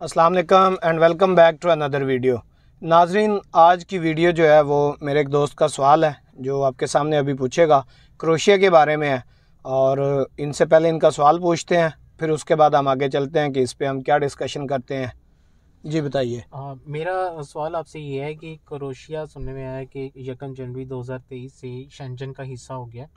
अस्सलाम वालेकुम and welcome back to another video. नाजरीन, आज की वीडियो जो है वो मेरे एक दोस्त का सवाल है जो आपके सामने अभी पूछेगा, क्रोशिया के बारे में है। और इनसे पहले इनका सवाल पूछते हैं, फिर उसके बाद हम आगे चलते हैं कि इस पे हम क्या डिस्कशन करते हैं। जी बताइए। मेरा सवाल आपसे ये है कि क्रोशिया सुनने में आया है कि 1 जनवरी 2023 से शेंजन का हिस्सा हो गया।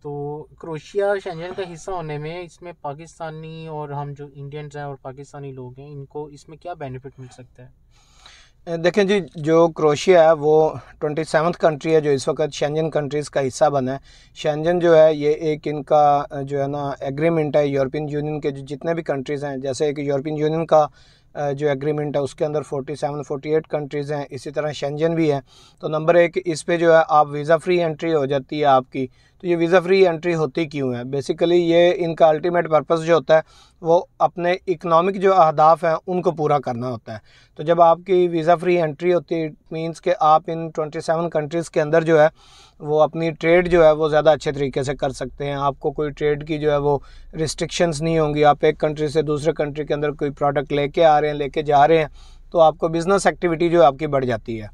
तो क्रोशिया शेंजन का हिस्सा होने में इसमें पाकिस्तानी और हम जो इंडियंस हैं और पाकिस्तानी लोग हैं, इनको इसमें क्या बेनिफिट मिल सकता है? देखें जी, जो क्रोशिया है वो 27th कंट्री है जो इस वक्त शेंजन कंट्रीज़ का हिस्सा बना है। शेंजन जो है ये एक इनका जो है ना एग्रीमेंट है यूरोपियन यूनियन के जो जितने भी कंट्रीज़ हैं। जैसे एक यूरोपियन यूनियन का जो एग्रीमेंट है उसके अंदर 47-48 कंट्रीज़ हैं, इसी तरह शेंजन भी है। तो नंबर एक, इस पे जो है आप वीज़ा फ्री एंट्री हो जाती है आपकी। तो ये वीज़ा फ्री एंट्री होती क्यों है? बेसिकली ये इनका अल्टीमेट पर्पस जो होता है वो अपने इकनॉमिक जो अहदाफ हैं उनको पूरा करना होता है। तो जब आपकी वीज़ा फ्री एंट्री होती है, इट मीन्स कि आप इन 27 कंट्रीज़ के अंदर जो है वो अपनी ट्रेड जो है वो ज़्यादा अच्छे तरीके से कर सकते हैं। आपको कोई ट्रेड की जो है वो रिस्ट्रिक्शंस नहीं होंगी। आप एक कंट्री से दूसरे कंट्री के अंदर कोई प्रोडक्ट लेके आ रहे हैं, लेके जा रहे हैं, तो आपको बिज़नेस एक्टिविटी जो है आपकी बढ़ जाती है।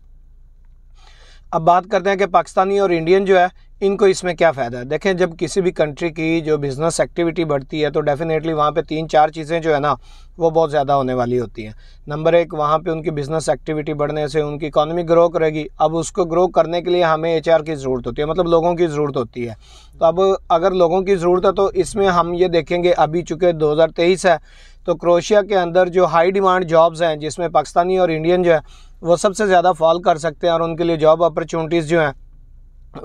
अब बात करते हैं कि पाकिस्तानी और इंडियन जो है इनको इसमें क्या फ़ायदा है। देखें, जब किसी भी कंट्री की जो बिज़नेस एक्टिविटी बढ़ती है तो डेफ़िनेटली वहाँ पे 3-4 चीज़ें जो है ना वो बहुत ज़्यादा होने वाली होती हैं। नंबर एक, वहाँ पे उनकी बिज़नेस एक्टिविटी बढ़ने से उनकी इकॉनमी ग्रो करेगी। अब उसको ग्रो करने के लिए हमें एचआर की ज़रूरत होती है, मतलब लोगों की ज़रूरत होती है। तो अब अगर लोगों की ज़रूरत है तो इसमें हम ये देखेंगे, अभी चूँकि 2023 है तो क्रोशिया के अंदर जो हाई डिमांड जॉब्स हैं जिसमें पाकिस्तानी और इंडियन जो है वो सबसे ज़्यादा फॉल कर सकते हैं और उनके लिए जॉब अपॉर्चुनिटीज़ जो हैं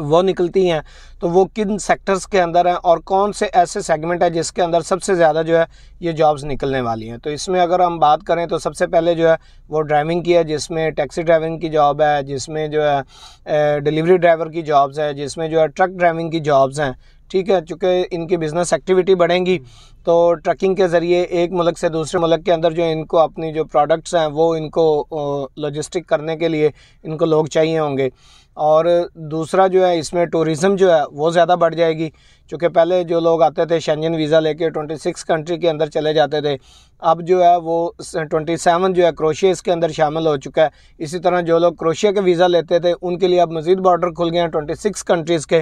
वो निकलती हैं। तो वो किन सेक्टर्स के अंदर हैं और कौन से ऐसे सेगमेंट है जिसके अंदर सबसे ज़्यादा जो है ये जॉब्स निकलने वाली हैं। तो इसमें अगर हम बात करें तो सबसे पहले जो है वो ड्राइविंग की है, जिसमें टैक्सी ड्राइविंग की जॉब है, जिसमें जो है डिलीवरी ड्राइवर की जॉब्स है, जिसमें जो है ट्रक ड्राइविंग की जॉब्स हैं। ठीक है, चूँकि इनकी बिज़नेस एक्टिविटी बढ़ेंगी तो ट्रकिंग के ज़रिए एक मुल्क से दूसरे मुल्क के अंदर जो इनको अपनी जो प्रोडक्ट्स हैं वो इनको लॉजिस्टिक करने के लिए इनको लोग चाहिए होंगे। और दूसरा जो है इसमें टूरिज़म जो है वो ज़्यादा बढ़ जाएगी, क्योंकि पहले जो लोग आते थे शेंजन वीज़ा लेके 26 कंट्री के अंदर चले जाते थे। अब जो है वो 27 जो है क्रोशिया इसके अंदर शामिल हो चुका है। इसी तरह जो लोग क्रोशिया के वीज़ा लेते थे उनके लिए अब मज़ीद बॉर्डर खुल गए हैं 26 कंट्रीज़ के।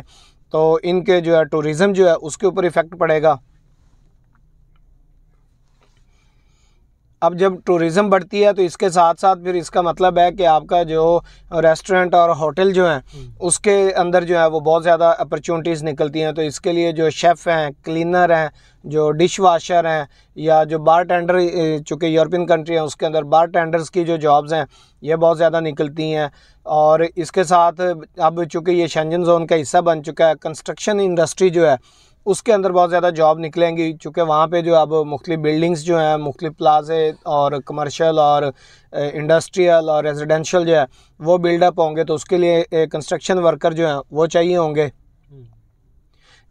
तो इनके जो है टूरिज़म जो है उसके ऊपर इफ़ेक्ट पड़ेगा। अब जब टूरिज़म बढ़ती है तो इसके साथ साथ फिर इसका मतलब है कि आपका जो रेस्टोरेंट और होटल जो हैं उसके अंदर जो है वो बहुत ज़्यादा अपॉर्चुनिटीज़ निकलती हैं। तो इसके लिए जो शेफ़ हैं, क्लीनर हैं, जो डिश वाशर हैं, या जो बार टेंडर, चूँकि यूरोपियन कंट्री है उसके अंदर बार टेंडर्स की जो जॉब्स हैं ये बहुत ज़्यादा निकलती हैं। और इसके साथ अब चूँकि ये शेंजन जोन का हिस्सा बन चुका है, कंस्ट्रक्शन इंडस्ट्री जो है उसके अंदर बहुत ज़्यादा जॉब निकलेंगी, चूँकि वहाँ पे जो अब मुख्तलिफ बिल्डिंग्स जो हैं, मुख्तलिफ प्लाजे और कमर्शियल और इंडस्ट्रियल और रेजिडेंशियल जो है वो बिल्डअप होंगे। तो उसके लिए कंस्ट्रक्शन वर्कर जो हैं वो चाहिए होंगे,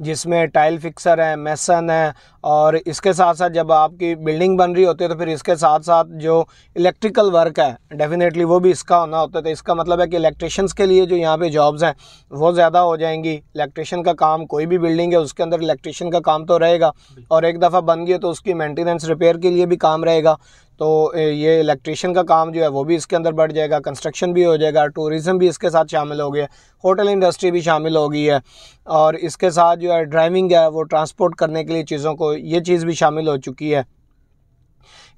जिसमें टाइल फिक्सर है, मेसन है। और इसके साथ साथ जब आपकी बिल्डिंग बन रही होती है तो फिर इसके साथ साथ जो इलेक्ट्रिकल वर्क है डेफिनेटली वो भी इसका होना होता है। तो इसका मतलब है कि इलेक्ट्रिशियंस के लिए जो यहाँ पे जॉब्स हैं वो ज़्यादा हो जाएंगी। इलेक्ट्रिशियन का काम, कोई भी बिल्डिंग है उसके अंदर इलेक्ट्रिशियन का काम तो रहेगा, और एक दफ़ा बन गई तो उसकी मेंटेनेंस रिपेयर के लिए भी काम रहेगा। तो ये इलेक्ट्रिशियन का काम जो है वो भी इसके अंदर बढ़ जाएगा, कंस्ट्रक्शन भी हो जाएगा, टूरिज़म भी इसके साथ शामिल हो गया, होटल इंडस्ट्री भी शामिल हो गई है। और इसके साथ जो है ड्राइविंग है, वो ट्रांसपोर्ट करने के लिए चीज़ों को, ये चीज़ भी शामिल हो चुकी है।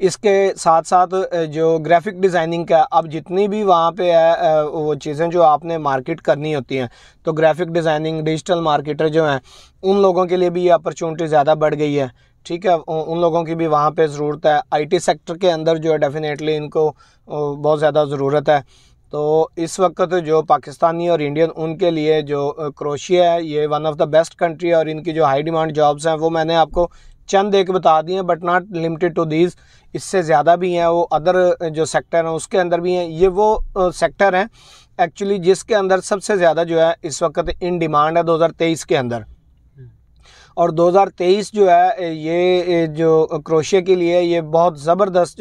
इसके साथ साथ जो ग्राफिक डिज़ाइनिंग का, अब जितनी भी वहाँ पे है वो चीज़ें जो आपने मार्केट करनी होती हैं, तो ग्राफिक डिज़ाइनिंग, डिजिटल मार्केटर जो हैं उन लोगों के लिए भी ये अपॉर्चुनिटी ज़्यादा बढ़ गई है। ठीक है, उन लोगों की भी वहाँ पे ज़रूरत है। आईटी सेक्टर के अंदर जो है डेफिनेटली इनको बहुत ज़्यादा ज़रूरत है। तो इस वक्त जो पाकिस्तानी और इंडियन, उनके लिए जो क्रोशिया है ये one of the best country है। और इनकी जो हाई डिमांड जॉब्स हैं वो मैंने आपको चंद एक बता दिए हैं, but not limited to these, इससे ज़्यादा भी हैं। वो अदर जो सेक्टर हैं उसके अंदर भी हैं। ये वो सेक्टर हैं एक्चुअली जिसके अंदर सबसे ज़्यादा जो है इस वक्त इन डिमांड है 2023 के अंदर। और 2023 जो है ये जो क्रोएशिया के लिए ये बहुत ज़बरदस्त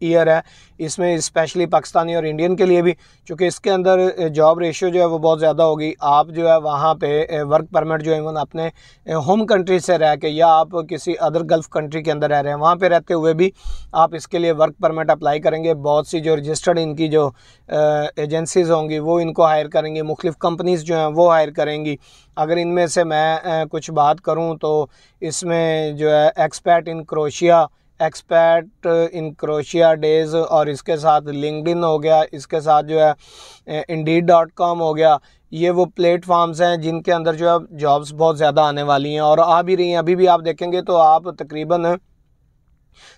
ईयर है। इसमें स्पेशली पाकिस्तानी और इंडियन के लिए भी, क्योंकि इसके अंदर जॉब रेशियो जो है वो बहुत ज़्यादा होगी। आप जो है वहाँ पे वर्क परमिट जो है इवन अपने होम कंट्री से रह के या आप किसी अदर गल्फ़ कंट्री के अंदर रह रहे हैं वहाँ पे रहते हुए भी आप इसके लिए वर्क परमिट अप्लाई करेंगे। बहुत सी जो रजिस्टर्ड इनकी जो एजेंसीज़ होंगी वो इनको हायर करेंगी, मुख्तलिफ़ कंपनीज़ जो हैं वो हायर करेंगी। अगर इनमें से मैं कुछ बात करूं तो इसमें जो है एक्सपैट इन क्रोएशिया डेज़, और इसके साथ लिंक्डइन हो गया, इसके साथ जो है Indeed.com हो गया। ये वो प्लेटफॉर्म्स हैं जिनके अंदर जो है जॉब्स बहुत ज़्यादा आने वाली हैं और आ भी रही हैं। अभी भी आप देखेंगे तो आप तकरीबन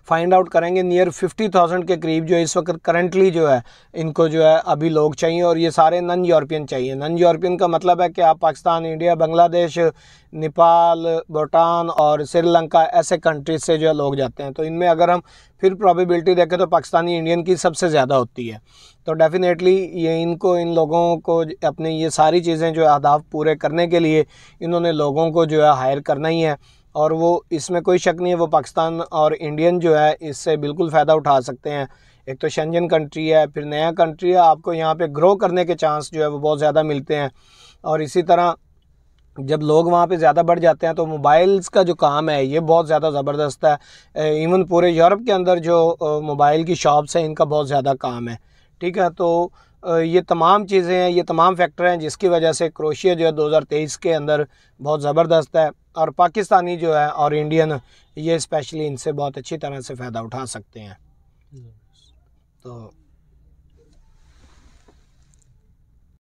फाइंड आउट करेंगे नियर 50,000 के करीब जो इस वक्त करंटली जो है इनको जो है अभी लोग चाहिए, और ये सारे नन यूरोपियन चाहिए। नन यूरोपियन का मतलब है कि आप पाकिस्तान, इंडिया, बांग्लादेश, नेपाल, भूटान और श्रीलंका ऐसे कंट्रीज से जो है लोग जाते हैं। तो इनमें अगर हम फिर प्रोबेबिलिटी देखें तो पाकिस्तानी इंडियन की सबसे ज़्यादा होती है। तो डेफिनेटली ये इन लोगों को अपने ये सारी चीज़ें जो है अहदाफ पूरे करने के लिए इन्होंने लोगों को जो है हायर करना ही है, और वो इसमें कोई शक नहीं है वो पाकिस्तान और इंडियन जो है इससे बिल्कुल फ़ायदा उठा सकते हैं। एक तो शेंजन कंट्री है, फिर नया कंट्री है, आपको यहाँ पे ग्रो करने के चांस जो है वो बहुत ज़्यादा मिलते हैं। और इसी तरह जब लोग वहाँ पे ज़्यादा बढ़ जाते हैं तो मोबाइल्स का जो काम है ये बहुत ज़्यादा ज़बरदस्त है। इवन पूरे यूरोप के अंदर जो मोबाइल की शॉप्स हैं इनका बहुत ज़्यादा काम है। ठीक है, तो ये तमाम चीज़ें हैं, ये तमाम फैक्टर हैं जिसकी वजह से क्रोएशिया जो है 2023 के अंदर बहुत ज़बरदस्त है, और पाकिस्तानी जो है और इंडियन ये स्पेशली इनसे बहुत अच्छी तरह से फ़ायदा उठा सकते हैं। तो